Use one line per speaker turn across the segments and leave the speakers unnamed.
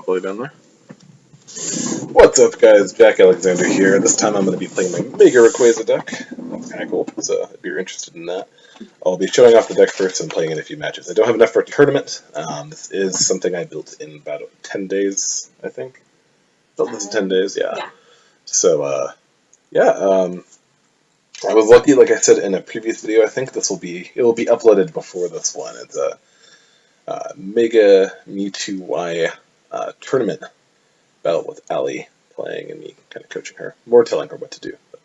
probably down there. What's up, guys? Jack Alexander here. This time I'm going to be playing my Mega Rayquaza deck. That's kind of cool, so if you're interested in that. I'll be showing off the deck first and playing in a few matches. I don't have enough for a tournament. This is something I built in about 10 days, I think. Built this in 10 days, yeah. So, I was lucky, like I said in a previous video. I think it will be uploaded before this one. It's a Mega Mewtwo tournament battle with Allie playing and me kind of coaching her, more telling her what to do. But,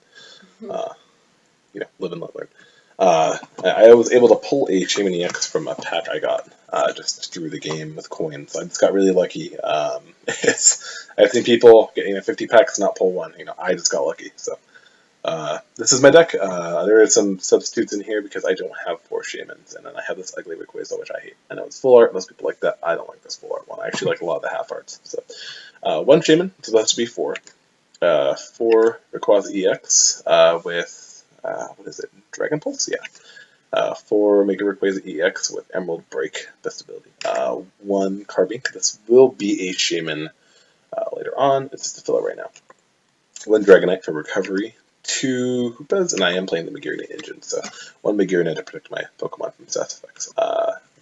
live and let learn. I was able to pull a Shaman EX from a pack I got just through the game with coins. I just got really lucky. I've seen people get 50 packs and not pull one. I just got lucky. So this is my deck. There are some substitutes in here because I don't have 4 Shamans, and then I have this ugly Rayquaza, which I hate. I know it's full art. Most people like that. I don't like this full art one. I actually like a lot of the half arts. So 1 Shaman. It's supposed to be 4. 4 Rayquaza EX with what is it? Dragon Pulse? Yeah. 4 Mega Rayquaza EX with Emerald Break, best ability. 1 Carbink. This will be a Shaman later on. It's just a filler right now. 1 Dragonite for recovery. 2 Hoopas, and I am playing the Megearna engine, so 1 Megearna to protect my Pokemon from stat effects.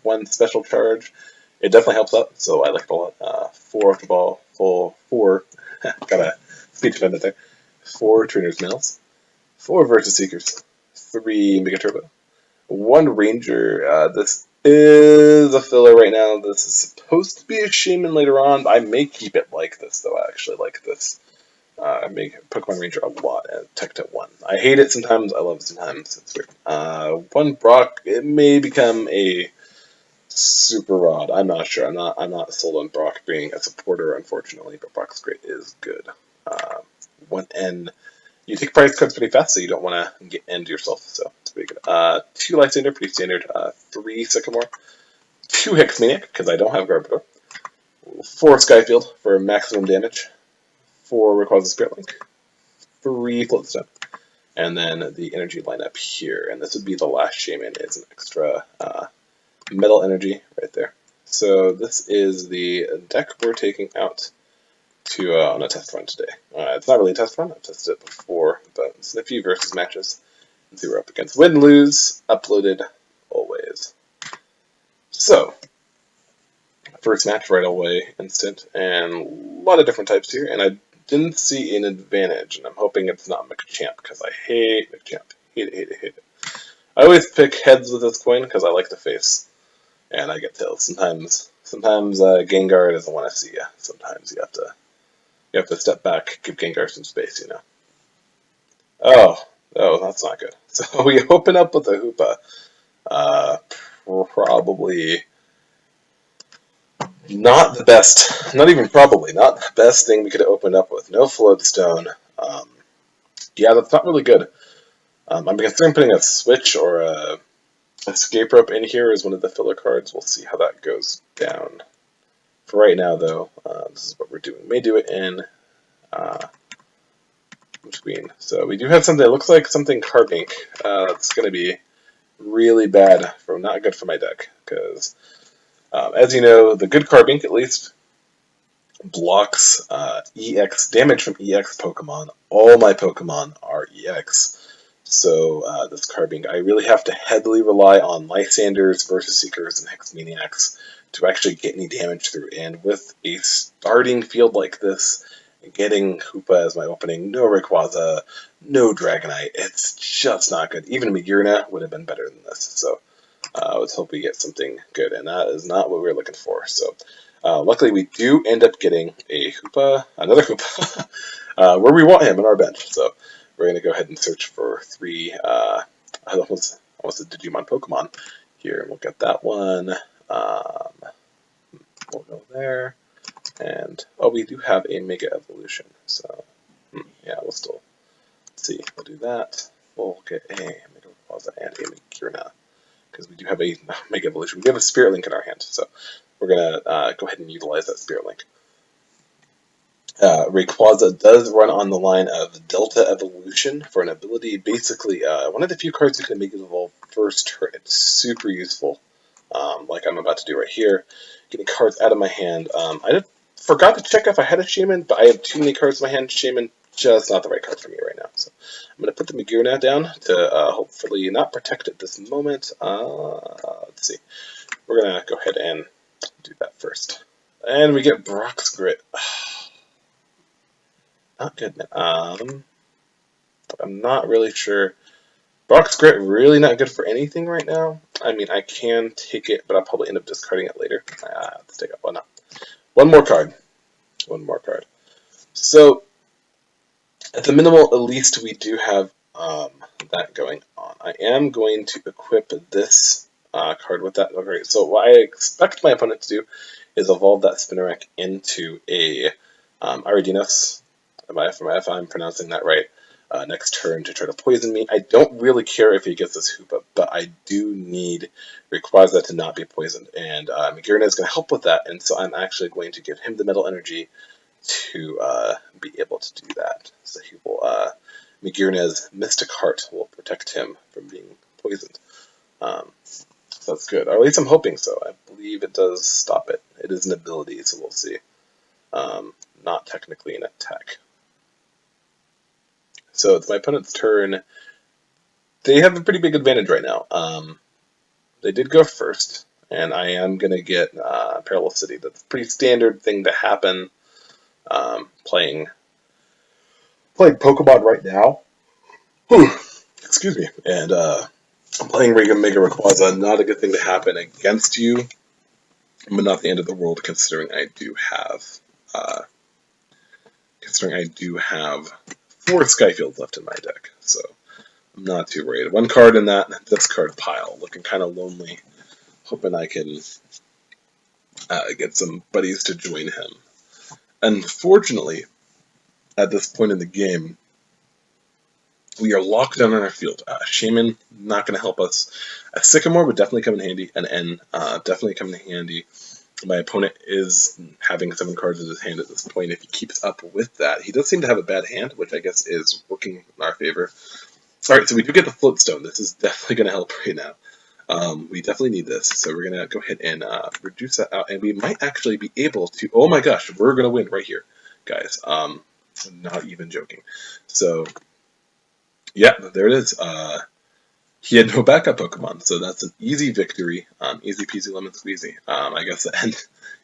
1 Special Charge. It definitely helps out, so I like it a lot. 4 Ultra Ball, 4 got a speech defendant there. 4 Trainer's Mails. 4 Versus Seekers, 3 Mega Turbo, 1 Ranger. This is a filler right now. This is supposed to be a Shaman later on. I may keep it like this, though. I actually like this. I make Pokemon Ranger a lot and Tech to 1. I hate it sometimes. I love it sometimes. It's weird. 1 Brock. It may become a Super Rod. I'm not sure. I'm not sold on Brock being a supporter, unfortunately. But Brock's great is good. 1 N. You take prize cards pretty fast, so you don't want to get end yourself, so it's pretty good. 2 Lysander, pretty standard. 3 Sycamore. 2 Hexmaniac, because I don't have Garbodor. 4 Skyfield for maximum damage. 4 Rayquaza Spirit Link. 3 Floatstone. And then the energy lineup here, and this would be the last Shaman. It's an extra metal energy right there. So this is the deck we're taking out to on a test run today. It's not really a test run. I've tested it before, but it's a few versus matches. Let's see what we're up against. Win, lose, uploaded, always. So, first match right away, instant, and a lot of different types here, and I didn't see an advantage, and I'm hoping it's not Machamp, because I hate Machamp. Hate it, hate it, hate it. I always pick heads with this coin, because I like the face, and I get tails. Sometimes Gengar doesn't want to see you. Sometimes you have to step back, give Gengar some space, Oh, that's not good. So we open up with a Hoopa. Probably not the best, not even probably, not the best thing we could have opened up with. No Floatstone. Yeah, that's not really good. I'm considering putting a Switch or a Escape Rope in here as one of the filler cards. We'll see how that goes down. For right now, though, this is what we're doing. May do it in between. So we do have something that looks like something Carbink. It's going to be really bad, not good for my deck, because as you know, the good Carbink at least blocks EX damage from EX Pokemon. All my Pokemon are EX. So this Carbink, I really have to heavily rely on Lysanders, Versus Seekers, and Hexmaniacs to actually get any damage through. And with a starting field like this, getting Hoopa as my opening, no Rayquaza, no Dragonite, it's just not good. Even Megearna would have been better than this. So let's hope we get something good, and that is not what we were looking for. So luckily we do end up getting a Hoopa, another Hoopa, where we want him in our bench. So we're going to go ahead and search for 3, I almost said Digimon Pokemon here, and we'll get that one. We'll go there, and we do have a Mega Evolution, so yeah, we'll still see. We'll do that. We'll get a Mega Rayquaza and a Megearna, because we do have a Mega Evolution. We have a Spirit Link in our hand, so we're gonna go ahead and utilize that Spirit Link. Rayquaza does run on the line of Delta Evolution for an ability. Basically, one of the few cards you can make it evolve first turn. It's super useful, like I'm about to do right here. Getting cards out of my hand. I forgot to check if I had a Shaman, but I have too many cards in my hand. Shaman, just not the right card for me right now. So I'm going to put the Megearna down to hopefully not protect at this moment. Let's see. We're going to go ahead and do that first. And we get Brock's Grit. Not good, man. I'm not really sure. Brock's Grit really not good for anything right now. I mean, I can take it, but I'll probably end up discarding it later. Let's take it. Why not? One more card. One more card. So, at the minimal, at least we do have that going on. I am going to equip this card with that. Okay, so what I expect my opponent to do is evolve that Spinarak into a Iridinos, if I'm pronouncing that right, next turn to try to poison me. I don't really care if he gets this Hoopa, but I do need Rayquaza to not be poisoned, and Megearna is going to help with that, and so I'm actually going to give him the Metal Energy to be able to do that. So he will, Megearna's Mystic Heart will protect him from being poisoned. So that's good, or at least I'm hoping so. I believe it does stop it. It is an ability, so we'll see. Not technically an attack. So it's my opponent's turn. They have a pretty big advantage right now. They did go first, and I am going to get Parallel City. That's a pretty standard thing to happen playing Pokemon right now. Excuse me. And playing Mega Rayquaza, not a good thing to happen against you, but not the end of the world considering I do have 4 Skyfields left in my deck, so I'm not too worried. One card in that discard pile, looking kind of lonely, hoping I can get some buddies to join him. Unfortunately, at this point in the game, we are locked down on our field. Shaman, not going to help us. A Sycamore would definitely come in handy, an N definitely come in handy. My opponent is having 7 cards in his hand at this point. If he keeps up with that, he does seem to have a bad hand, which I guess is working in our favor. Alright, so we do get the Floatstone. This is definitely going to help right now. We definitely need this, so we're going to go ahead and reduce that out, and we might actually be able to... Oh my gosh, we're going to win right here, guys. I'm not even joking. So, yeah, there it is. He had no backup Pokemon, so that's an easy victory. Easy peasy lemon squeezy. I guess the end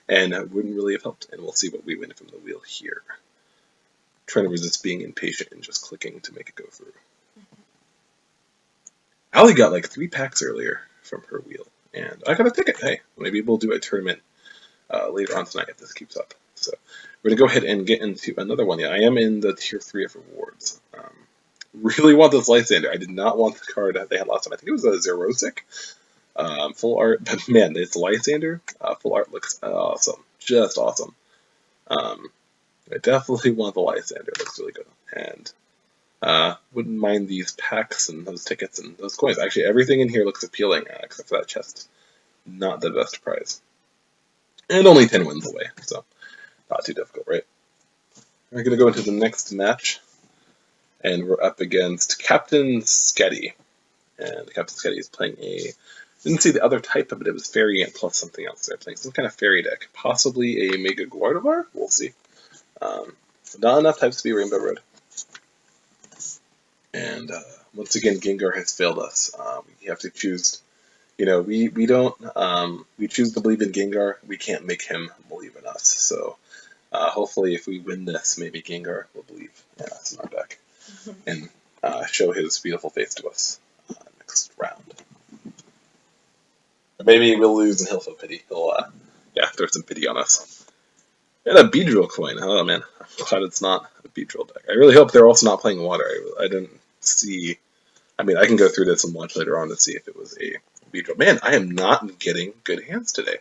and wouldn't really have helped. And we'll see what we win from the wheel here. Trying to resist being impatient and just clicking to make it go through. Allie got like 3 packs earlier from her wheel, and I got a ticket. Hey, maybe we'll do a tournament later on tonight if this keeps up. So we're gonna go ahead and get into another one. Yeah, I am in the tier 3 of rewards. Really want this Lysander. I did not want the card that they had last time. I think it was a Xerosic. Full art, but man, it's Lysander. Full art looks awesome. Just awesome. I definitely want the Lysander. It looks really good. And wouldn't mind these packs and those tickets and those coins. Actually, everything in here looks appealing, except for that chest. Not the best prize. And only 10 wins away, so not too difficult, right? We're going to go into the next match. And we're up against Captain Sketty. And Captain Sketty is playing a... Didn't see the other type of it. It was Fairy Ant plus something else. They're playing some kind of fairy deck. Possibly a Mega Gardevoir? We'll see. Not enough types to be Rainbow Road. And once again, Gengar has failed us. We have to choose... You know, we don't... we choose to believe in Gengar. We can't make him believe in us. So hopefully if we win this, maybe Gengar will believe in us in our deck. And show his beautiful face to us next round. Or maybe we'll lose and he'll feel pity. He'll, throw some pity on us. And a Beedrill coin. Oh man, I'm glad it's not a Beedrill deck. I really hope they're also not playing water. I didn't see... I mean, I can go through this and watch later on to see if it was a Beedrill. Man, I am not getting good hands today.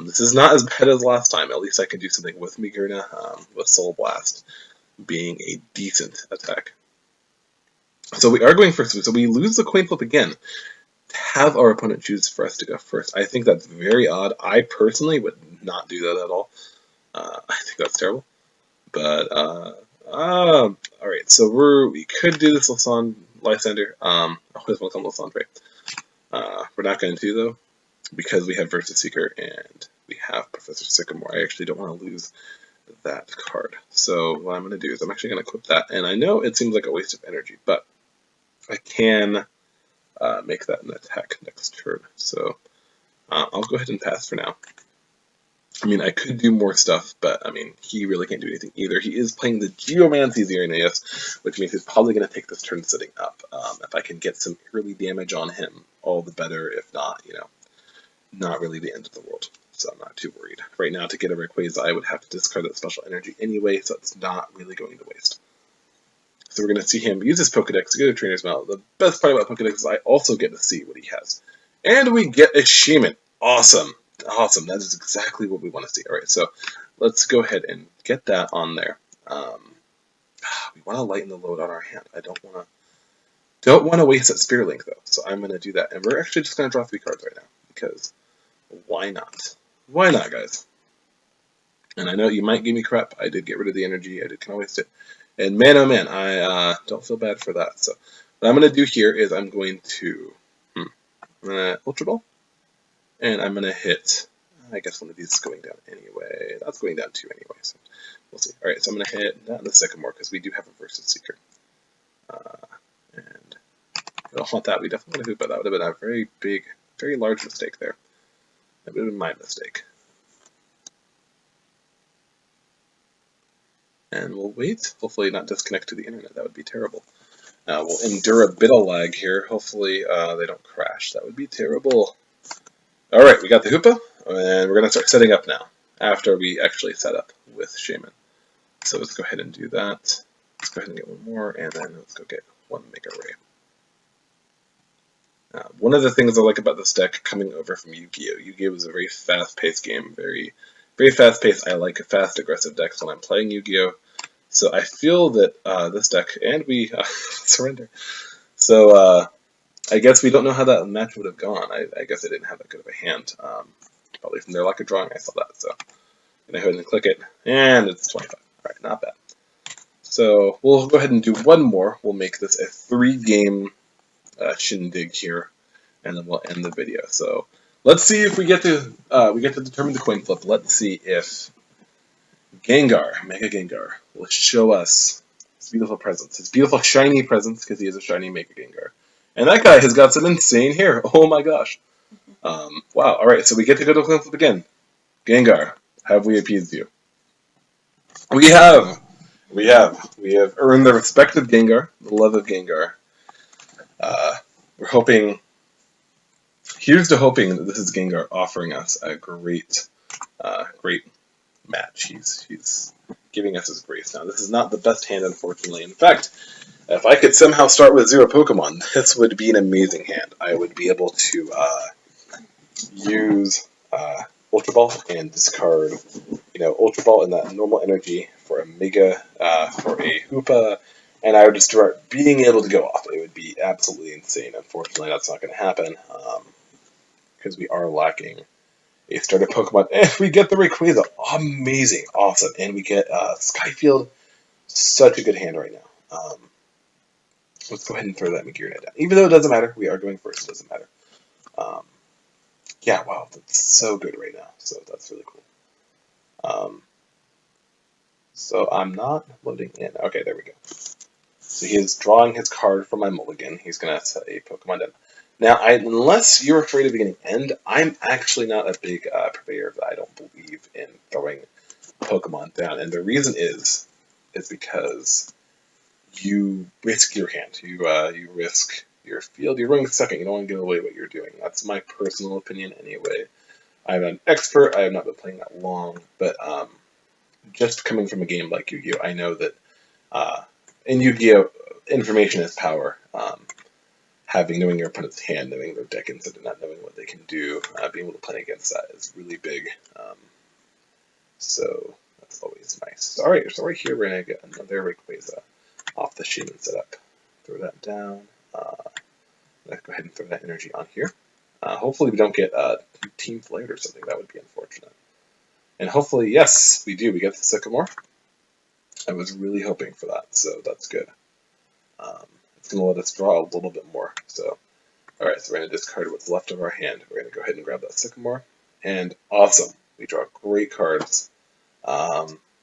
This is not as bad as last time. At least I can do something with Megearna, with Soul Blast being a decent attack. So we are going first, so we lose the coin flip again to have our opponent choose for us to go first. I think that's very odd. I personally would not do that at all. I think that's terrible. But, alright, so we could do this Lysander. I always want to come Lysandre. We're not going to, though, because we have Versus Seeker, and we have Professor Sycamore. I actually don't want to lose that card. So what I'm going to do is I'm actually going to equip that. And I know it seems like a waste of energy, but I can make that an attack next turn. So I'll go ahead and pass for now. I mean, I could do more stuff, but I mean, he really can't do anything either. He is playing the Geomancy Xerneas, which means he's probably going to take this turn sitting up. If I can get some early damage on him, all the better. If not, you know, not really the end of the world. So I'm not too worried. Right now, to get a Rayquaza, I would have to discard that special energy anyway, so it's not really going to waste. So we're going to see him use his Pokedex to get a Trainer's Mallet. The best part about Pokedex is I also get to see what he has. And we get a Shaman. Awesome. Awesome. That is exactly what we want to see. All right, so let's go ahead and get that on there. We want to lighten the load on our hand. I don't want to waste that Spirit Link, though. So I'm going to do that. And we're actually just going to draw 3 cards right now. Because why not? Why not, guys? And I know you might give me crap. I did get rid of the energy. I did kind of waste it. And man, oh man, I don't feel bad for that. So what I'm going to do here is I'm going to Ultra Ball. And I'm going to hit, I guess one of these is going down anyway. That's going down 2 anyway, so we'll see. All right, so I'm going to hit that in the Sycamore because we do have a Versus Seeker. And we don't want that. We definitely want to Hoopa. That would have been a very big, very large mistake there. That would have been my mistake. And we'll wait. Hopefully not disconnect to the internet. That would be terrible. We'll endure a bit of lag here. Hopefully they don't crash. That would be terrible. All right, we got the Hoopa, and we're going to start setting up now, after we actually set up with Shaman. So let's go ahead and do that. Let's go ahead and get one more, and then let's go get one Mega Ray. One of the things I like about this deck coming over from Yu-Gi-Oh! Yu-Gi-Oh! is a very fast-paced game, very, very fast-paced. I like fast, aggressive decks when I'm playing Yu-Gi-Oh! So I feel that this deck, and we surrender. So I guess we don't know how that match would have gone. I guess I didn't have that good of a hand. Probably from their lack of drawing, I saw that. So I'm going to go ahead and click it, and it's 25. All right, not bad. So we'll go ahead and do one more. We'll make this a 3-game shindig here, and then we'll end the video. So let's see if we get to determine the coin flip. Let's see if Gengar, Mega Gengar, will show us his beautiful presence, his beautiful shiny presence, because he is a shiny Mega Gengar. And that guy has got some insane hair. Oh my gosh. Wow. All right, so we get to go to the coin flip again. Gengar, have we appeased you? We have. We have earned the respect of Gengar, the love of Gengar. We're hoping. Here's to hoping that this is Gengar offering us a great match. He's giving us his grace. Now, this is not the best hand, unfortunately. In fact, if I could somehow start with 0 Pokemon, this would be an amazing hand. I would be able to use Ultra Ball and discard, Ultra Ball and that normal energy for a Mega, for a Hoopa, and I would just start being able to go off. It would be absolutely insane. Unfortunately, that's not going to happen because we are lacking a starter Pokemon, and we get the Rayquaza. Amazing, awesome, and we get Skyfield. Such a good hand right now. Let's go ahead and throw that Megearna down. Even though it doesn't matter, we are going first. It doesn't matter. Yeah, wow, that's so good right now. So that's really cool. So I'm not loading in. Okay, there we go. So he is drawing his card from my mulligan. He's going to set a Pokemon down. Now, unless you're afraid of getting end, I'm actually not a big purveyor of that. I don't believe in throwing Pokemon down. And the reason is because you risk your hand. You risk your field. You're running second. You don't want to give away what you're doing. That's my personal opinion anyway. I'm an expert. I have not been playing that long. But just coming from a game like Yu-Gi-Oh!, I know that in Yu-Gi-Oh!, information is power. Knowing your opponent's hand, knowing their deck instead of not knowing what they can do, being able to play against that is really big. So that's always nice. So, all right, so right here we're going to get another Rayquaza off the Shaman setup. Throw that down. Let's go ahead and throw that energy on here. Hopefully we don't get Team Flared or something. That would be unfortunate. And hopefully, yes, we do. We get the Sycamore. I was really hoping for that, so that's good. It's going to let us draw a little bit more. So, all right, so we're going to discard what's left of our hand. We're going to go ahead and grab that Sycamore. And awesome. We draw great cards.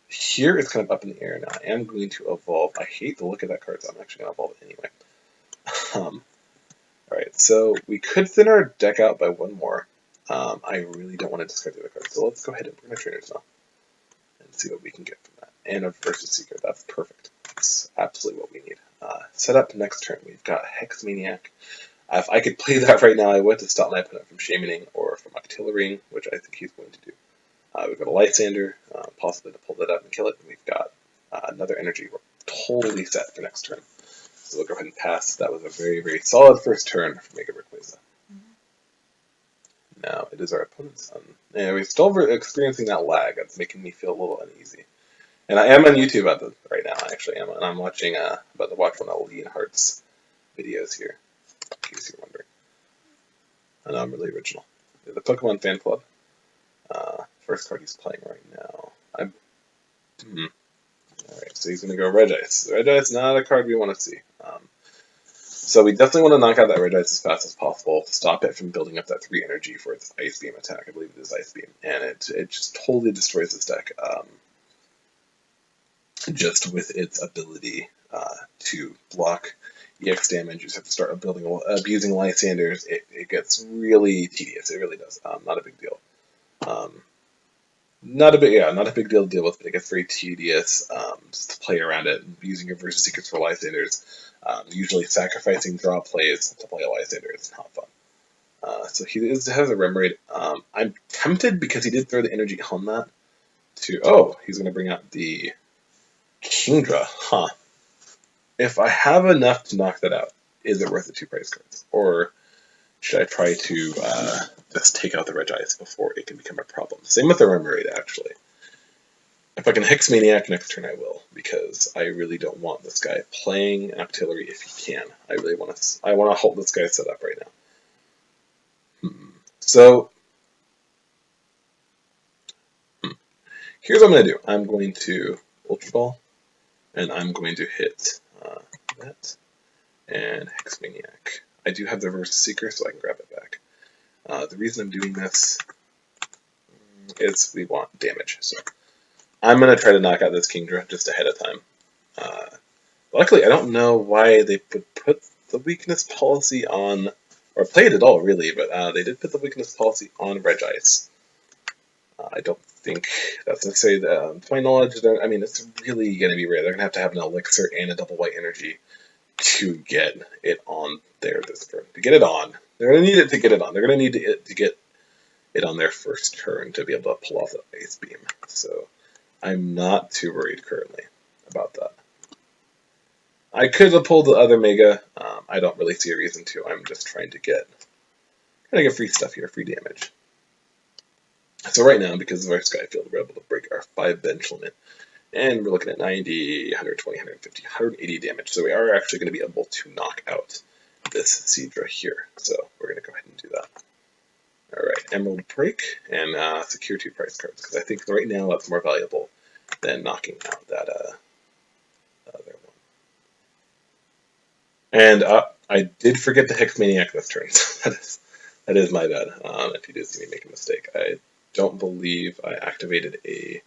Here it's kind of up in the air now. I am going to evolve. I hate the look of that card, so I'm actually going to evolve it anyway. Alright, so we could thin our deck out by one more. I really don't want to discard the other cards, so let's go ahead and bring our trainers now and see what we can get from that. And a Versus Seeker, that's perfect. That's absolutely what we need. Set up next turn. We've got Hex Maniac. If I could play that right now, I would to stop my opponent from Shamaning or from Octillerying, which I think he's going to do. We've got a Lysander, possibly to pull that up and kill it. And we've got another energy. We're totally set for next turn. So we'll go ahead and pass. That was a very, very solid first turn for Mega Rayquaza. Now it is our opponent's turn. And we're still experiencing that lag. That's making me feel a little uneasy. And I am on YouTube right now, I actually am. And I'm watching, about to watch one of Allie and Heart's videos here, in case you're wondering. I know I'm really original. The Pokemon Fan Club. First card he's playing right now. Alright, so he's going to go Regice. Regice, not a card we want to see. So we definitely want to knock out that Regice as fast as possible to stop it from building up that 3 energy for its Ice Beam attack. I believe it is Ice Beam. And it just totally destroys this deck. Just with its ability to block EX damage. You just have to start abusing Lysanders. It gets really tedious. It really does. Not a big deal. Not a big deal to deal with, but it gets very tedious just to play around it. Using your Versus Secrets for Lysanders, usually sacrificing draw plays to play a Lysander is not fun. So he has a Remoraid. I'm tempted because he did throw the energy on that he's going to bring out the Kingdra. If I have enough to knock that out, is it worth the 2 price cards? Or should I try to just take out the Regice before it can become a problem? Same with the Remoraid, actually. If I can Hex Maniac next turn, I will, because I really don't want this guy playing an Octillery if he can. I really want to hold this guy set up right now. So, here's what I'm going to do. I'm going to Ultra Ball, and I'm going to hit that, and Hex Maniac. I do have the Versus Seeker, so I can grab it back. The reason I'm doing this is we want damage. So I'm going to try to knock out this Kingdra just ahead of time. Luckily, I don't know why they put the weakness policy on, or played it all really, but they did put the weakness policy on Regice. I don't think that's to say that, to my knowledge, I mean, it's really going to be rare. They're going to have an Elixir and a double white energy to get it on there this turn. To get it on. They're going to need it to get it on. They're going to need it to get it on their first turn to be able to pull off the Ice Beam. So I'm not too worried currently about that. I could have pulled the other Mega. I don't really see a reason to. I'm just trying to get free stuff here, free damage. So right now, because of our Skyfield, we're able to break our 5 bench limit. And we're looking at 90, 120, 150, 180 damage. So we are actually going to be able to knock out this Seadra here. So we're going to go ahead and do that. Alright, Emerald Break and secure 2 price cards. Because I think right now that's more valuable than knocking out that other one. And I did forget the Hex Maniac this turn. That is my bad. If you did see me make a mistake. I don't believe I activated a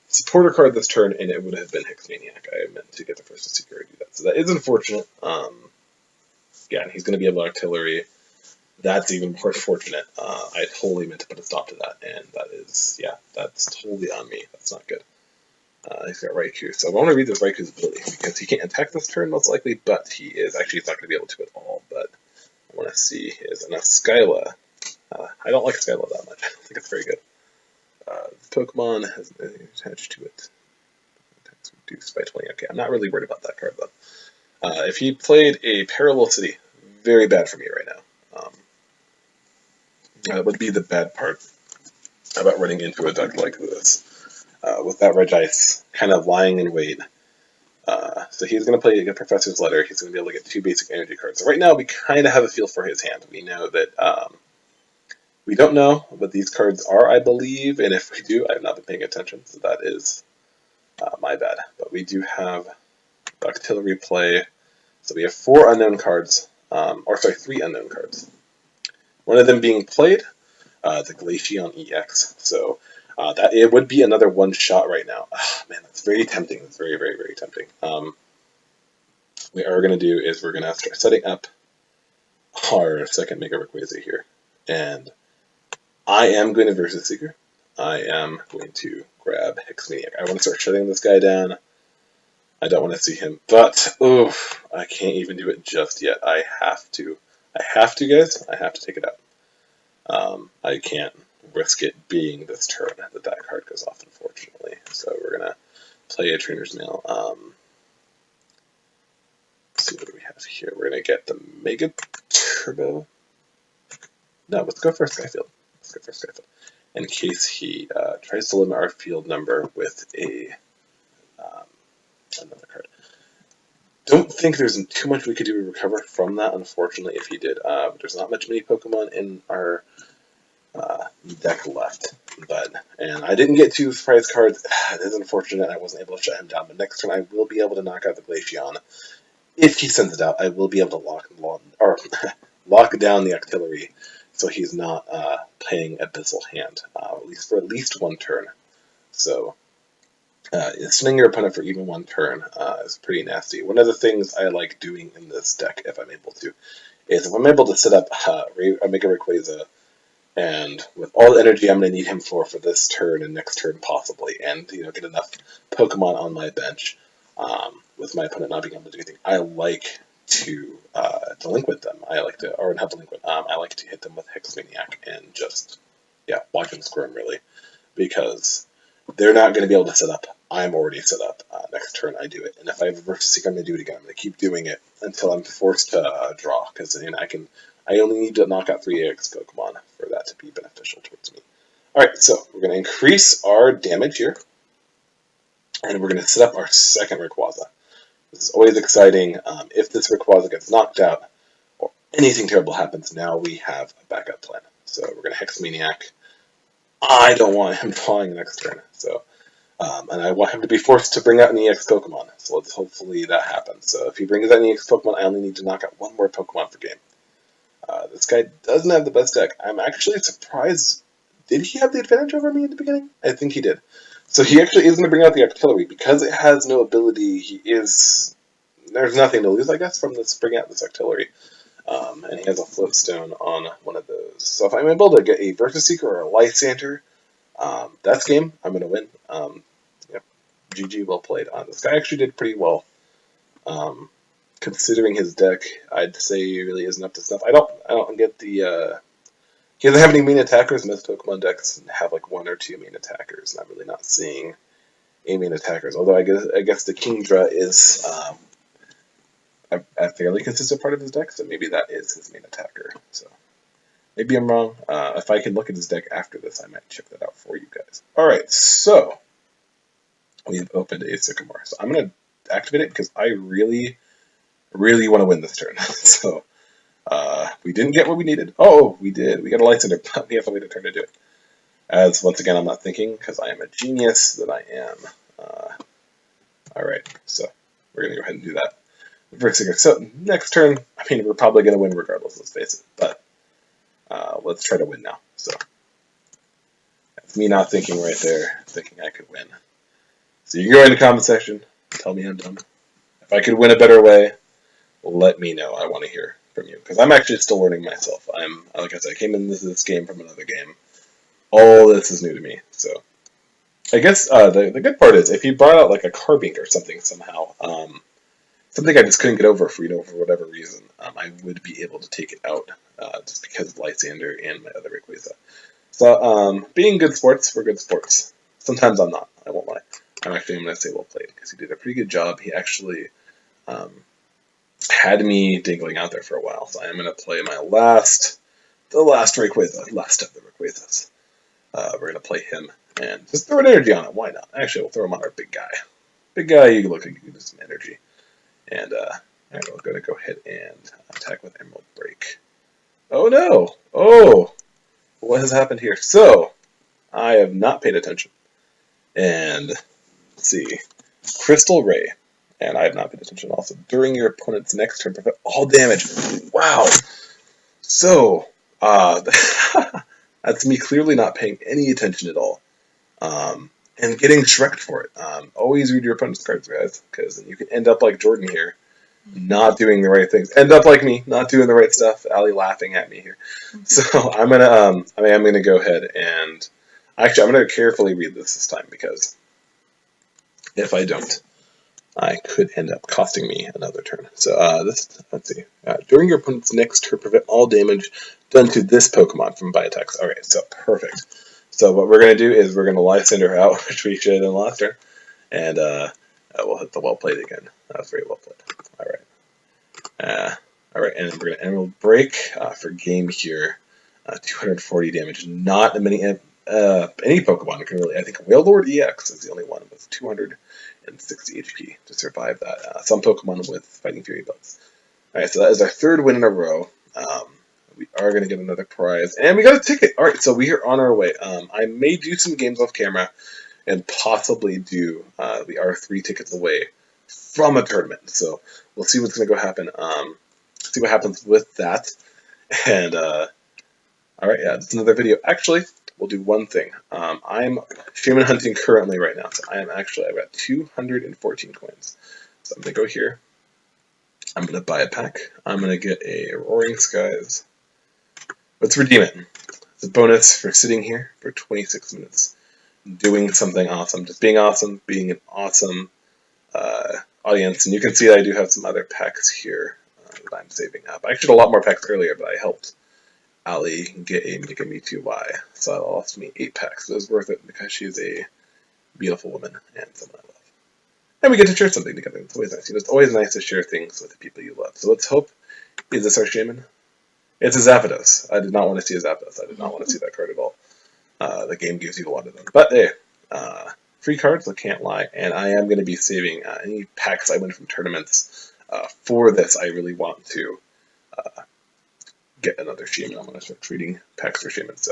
supporter card this turn, and it would have been Hex Maniac. I meant to get the Versus Seeker to do that. So that is unfortunate. Yeah, and he's going to be able to Artillery. That's even more fortunate. I totally meant to put a stop to that, and that is, yeah, that's totally on me. That's not good. He's got Raikou. So I want to read this Raikou's ability, because he can't attack this turn, most likely, but he's not going to be able to at all. But I want to see his, and that's Skyla. I don't like Skyla that much. I don't think it's very good. Pokemon has anything attached to it. Attacks reduced by 20. Okay, I'm not really worried about that card, though. If he played a Parallel City, very bad for me right now. That would be the bad part about running into a deck like this. With that Regice kind of lying in wait. So he's going to play a Professor's Letter. He's going to be able to get 2 basic energy cards. So right now, we kind of have a feel for his hand. We know that we don't know what these cards are, I believe, and if we do, I have not been paying attention, so that is my bad. But we do have the Octillery play, so we have 4 unknown cards, 3 unknown cards. One of them being played, the Glaceon EX. So That it would be another one shot right now. Oh, man, that's very tempting. That's very, very, very tempting. What we're going to do is we're going to start setting up our second Mega Rayquaza here. And I am going to Versus Seeker. I am going to grab Hexmaniac. I want to start shutting this guy down. I don't want to see him, but oof, I can't even do it just yet. I have to, guys. I have to take it out. I can't risk it being this turn that card goes off, unfortunately. So we're gonna play a Trainer's Mail. Let's see, what do we have here? We're gonna get the Mega Turbo. No, let's go for Skyfield. In case he tries to limit our field number with another card. Don't think there's too much we could do to recover from that, unfortunately, if he did. There's not many Pokemon in our deck left. And I didn't get 2 surprise cards. It is unfortunate I wasn't able to shut him down, but next turn I will be able to knock out the Glaceon. If he sends it out, I will be able to lock down the Octillery, so he's not playing Abyssal Hand, for at least one turn. So stunning your opponent for even one turn is pretty nasty. One of the things I like doing in this deck, if I'm able to, is if I'm able to set up a Mega Rayquaza, and with all the energy I'm going to need him for this turn and next turn possibly, and get enough Pokemon on my bench, with my opponent not being able to do anything, I like to delinquent them. I like to hit them with Hexmaniac and just watch them squirm, really, because they're not going to be able to set up. I'm already set up. Next turn I do it, and if I have a Versus Seeker, I'm going to do it again. I'm going to keep doing it until I'm forced to draw, because I only need to knock out 3 AX Pokemon for that to be beneficial towards me. Alright, so we're going to increase our damage here, and we're going to set up our second Rayquaza. This is always exciting. If this Rayquaza gets knocked out, or anything terrible happens, now we have a backup plan. So we're going to Hexmaniac. I don't want him drawing next turn, so and I want him to be forced to bring out an EX Pokemon, so let's hopefully that happens. So if he brings out an EX Pokemon, I only need to knock out 1 more Pokemon for game. This guy doesn't have the best deck. I'm actually surprised. Did he have the advantage over me in the beginning? I think he did. So he actually is going to bring out the Octillery. Because it has no ability, there's nothing to lose, I guess, from this bring out this Octillery. And he has a Float Stone on one of those. So if I'm able to get a Versus Seeker or a Lysander, that's game. I'm going to win. GG, well played. This guy actually did pretty well. Considering his deck, I'd say he really isn't up to snuff. I don't get the he doesn't have any main attackers. Most Pokemon decks have like 1 or 2 main attackers, and I'm really not seeing any main attackers. Although I guess the Kingdra is a fairly consistent part of his deck, so maybe that is his main attacker. So maybe I'm wrong. If I can look at his deck after this, I might check that out for you guys. All right, so we've opened a Sycamore. So I'm going to activate it because I really want to win this turn. So we didn't get what we needed. Oh, we did. We got a Lysander, but we have to wait a turn to do it. As once again, I'm not thinking because I am a genius that I am. All right, so we're going to go ahead and do that. So next turn, I mean, we're probably going to win regardless, let's face it. But let's try to win now. So that's me not thinking right there, thinking I could win. So you can go in the comment section, tell me I'm dumb. If I could win a better way, let me know. I want to hear from you because I'm actually still learning myself. Like I said, I came into this game from another game. All this is new to me. So I guess the good part is if you brought out like a Carbink or something somehow, something I just couldn't get over for whatever reason, I would be able to take it out just because of Lysander and my other Rayquaza. So being good sports, we're good sports. Sometimes I'm not. I won't lie. I'm going to say well played because he did a pretty good job. He actually had me dangling out there for a while. So I am going to play the last Rayquaza, last of the Rayquazas. We're going to play him and just throw an energy on it. Why not? Actually, we'll throw him on our big guy. Big guy, you look like you need some energy. And we're going to go ahead and attack with Emerald Break. Oh no! Oh! What has happened here? So, I have not paid attention. And, let's see. Crystal Ray. And I have not paid attention also. During your opponent's next turn, prevent all damage. Wow! So, that's me clearly not paying any attention at all. and getting Shrek for it. Always read your opponent's cards, guys, because then you can end up like Jordan here, not doing the right things. End up like me, not doing the right stuff. Allie laughing at me here. So I'm gonna go ahead and actually I'm gonna carefully read this time because if I don't, I could end up costing me another turn. So let's see. During your opponent's next turn, prevent all damage done to this Pokemon from by attacks. All right, so perfect. So what we're gonna do is we're gonna Lysander out, which we should in last turn, and we'll hit the well played again. That was very well played. All right. All right, and we're gonna Emerald Break for game here. 240 damage. Not many any Pokemon can really. I think Wailord EX is the only one with 260 HP to survive that. Some Pokemon with Fighting Fury bugs. All right, so that is our third win in a row. We are going to get another prize, and we got a ticket. All right, so we are on our way. I may do some games off camera, and possibly do we are 3 tickets away from a tournament. So we'll see what's going to go happen. See what happens with that, and all right, yeah, it's another video. Actually, we'll do one thing. I'm shaman hunting currently right now, so I've got 214 coins. So I'm gonna go here. I'm gonna buy a pack. I'm gonna get a Roaring Skies. Let's redeem it. It's a bonus for sitting here for 26 minutes, doing something awesome, just being awesome, being an awesome audience. And you can see that I do have some other packs here that I'm saving up. I actually had a lot more packs earlier, but I helped Allie get a Mega Mewtwo Y, so that lost me 8 packs. So it was worth it because she's a beautiful woman and someone I love. And we get to share something together. It's always nice. It's always nice to share things with the people you love. So let's hope. Is this our shaman? It's a Zapdos. I did not want to see a Zapdos. I did not want to see that card at all. The game gives you a lot of them. But hey, free cards, I can't lie. And I am going to be saving any packs I win from tournaments for this. I really want to get another shaman. I'm going to start treating packs for shaman. So,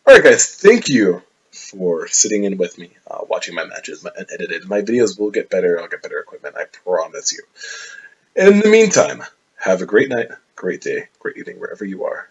alright guys, thank you for sitting in with me, watching my matches and edited. My videos will get better. I'll get better equipment, I promise you. And in the meantime, have a great night, great day, great evening, wherever you are.